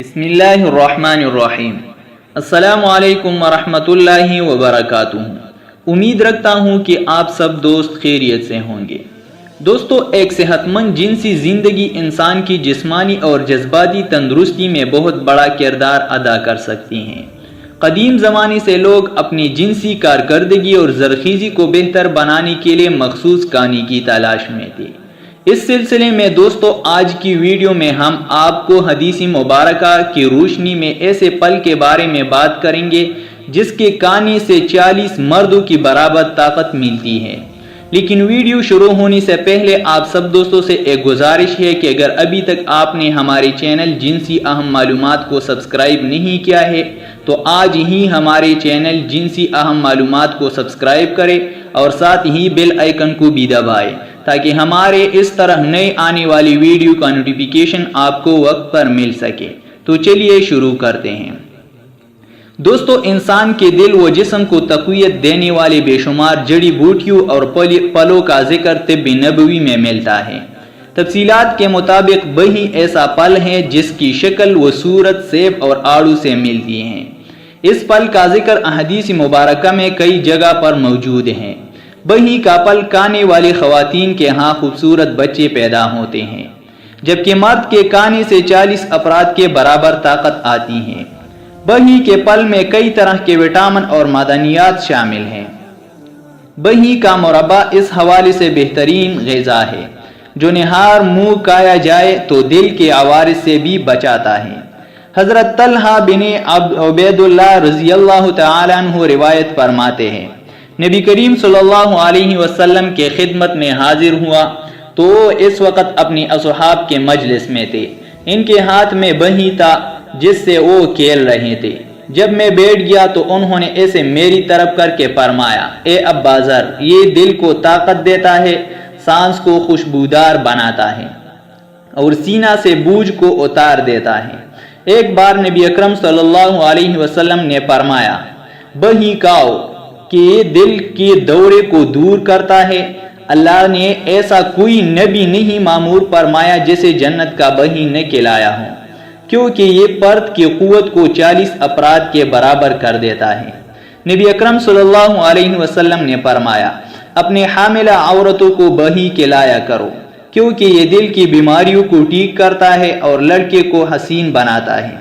بسم اللہ الرحمن الرحیم۔ السلام علیکم ورحمۃ وبرکاتہ۔ امید رکھتا ہوں کہ آپ سب دوست خیریت سے ہوں گے۔ دوستو، ایک صحت مند جنسی زندگی انسان کی جسمانی اور جذباتی تندرستی میں بہت بڑا کردار ادا کر سکتی ہیں۔ قدیم زمانے سے لوگ اپنی جنسی کارکردگی اور زرخیزی کو بہتر بنانے کے لیے مخصوص کہانی کی تلاش میں تھے۔ اس سلسلے میں دوستو، آج کی ویڈیو میں ہم آپ کو حدیث مبارکہ کی روشنی میں ایسے پل کے بارے میں بات کریں گے جس کے کھانے سے 40 مردوں کی برابر طاقت ملتی ہے۔ لیکن ویڈیو شروع ہونے سے پہلے آپ سب دوستوں سے ایک گزارش ہے کہ اگر ابھی تک آپ نے ہمارے چینل جنسی اہم معلومات کو سبسکرائب نہیں کیا ہے تو آج ہی ہمارے چینل جنسی اہم معلومات کو سبسکرائب کریں اور ساتھ ہی بیل آئیکن کو بھی دبائیں تاکہ ہمارے اس طرح نئے آنے والی ویڈیو کا نوٹیفیکیشن آپ کو وقت پر مل سکے۔ تو چلیے شروع کرتے ہیں۔ دوستو، انسان کے دل و جسم کو تقویت دینے والے بے شمار جڑی بوٹیوں اور پلوں کا ذکر طب نبوی میں ملتا ہے۔ تفصیلات کے مطابق وہی ایسا پل ہے جس کی شکل و صورت سیب اور آڑو سے ملتی ہے۔ اس پل کا ذکر احادیث مبارکہ میں کئی جگہ پر موجود ہے۔ وہی کا پل کھانے والی خواتین کے ہاں خوبصورت بچے پیدا ہوتے ہیں، جبکہ مرد کے کھانے سے 40 افراد کے برابر طاقت آتی ہے۔ وہی کے پل میں کئی طرح کے وٹامن اور معدنیات شامل ہیں۔ وہی کا مربع اس حوالے سے بہترین غذا ہے جو نہار منہ کھایا جائے تو دل کے عوارض سے بھی بچاتا ہے۔ حضرت طلحہ بن عبید اللہ رضی اللہ تعالیٰ عنہ روایت فرماتے ہیں، نبی کریم صلی اللہ علیہ وسلم کے خدمت میں حاضر ہوا تو اس وقت اپنی اصحاب کے مجلس میں تھے۔ ان کے ہاتھ میں وحی تھا جس سے وہ کھیل رہے تھے۔ جب میں بیٹھ گیا تو انہوں نے ایسے میری طرف کر کے فرمایا، اے ابا ذر، یہ دل کو طاقت دیتا ہے، سانس کو خوشبودار بناتا ہے اور سینہ سے بوجھ کو اتار دیتا ہے۔ ایک بار نبی اکرم صلی اللہ علیہ وسلم نے فرمایا، وحی کھاؤ کہ یہ دل کے دورے کو دور کرتا ہے۔ اللہ نے ایسا کوئی نبی نہیں معمور فرمایا جسے جنت کا وحی نہ کھلایا ہو، کیونکہ یہ پرت کی قوت کو 40 افراد کے برابر کر دیتا ہے۔ نبی اکرم صلی اللہ علیہ وسلم نے فرمایا، اپنے حاملہ عورتوں کو وحی کھلایا کرو، کیونکہ یہ دل کی بیماریوں کو ٹھیک کرتا ہے اور لڑکے کو حسین بناتا ہے۔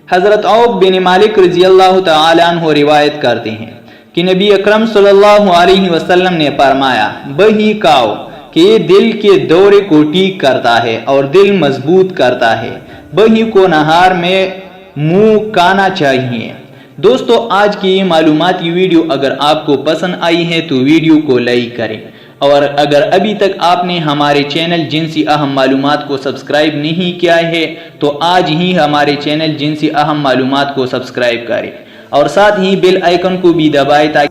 حضرت عوف بن مالک رضی اللہ تعالیٰ عنہ روایت کرتے ہیں کہ نبی اکرم صلی اللہ علیہ وسلم نے فرمایا، وحی کھاؤ کہ یہ دل کے دورے کو ٹھیک کرتا ہے اور دل مضبوط کرتا ہے۔ وحی کو نہار میں منہ کھانا چاہیے۔ دوستو، آج کی یہ معلوماتی ویڈیو اگر آپ کو پسند آئی ہے تو ویڈیو کو لائک کریں، اور اگر ابھی تک آپ نے ہمارے چینل جنسی اہم معلومات کو سبسکرائب نہیں کیا ہے تو آج ہی ہمارے چینل جنسی اہم معلومات کو سبسکرائب کریں اور ساتھ ہی بیل آئیکن کو بھی دبائیں تاکہ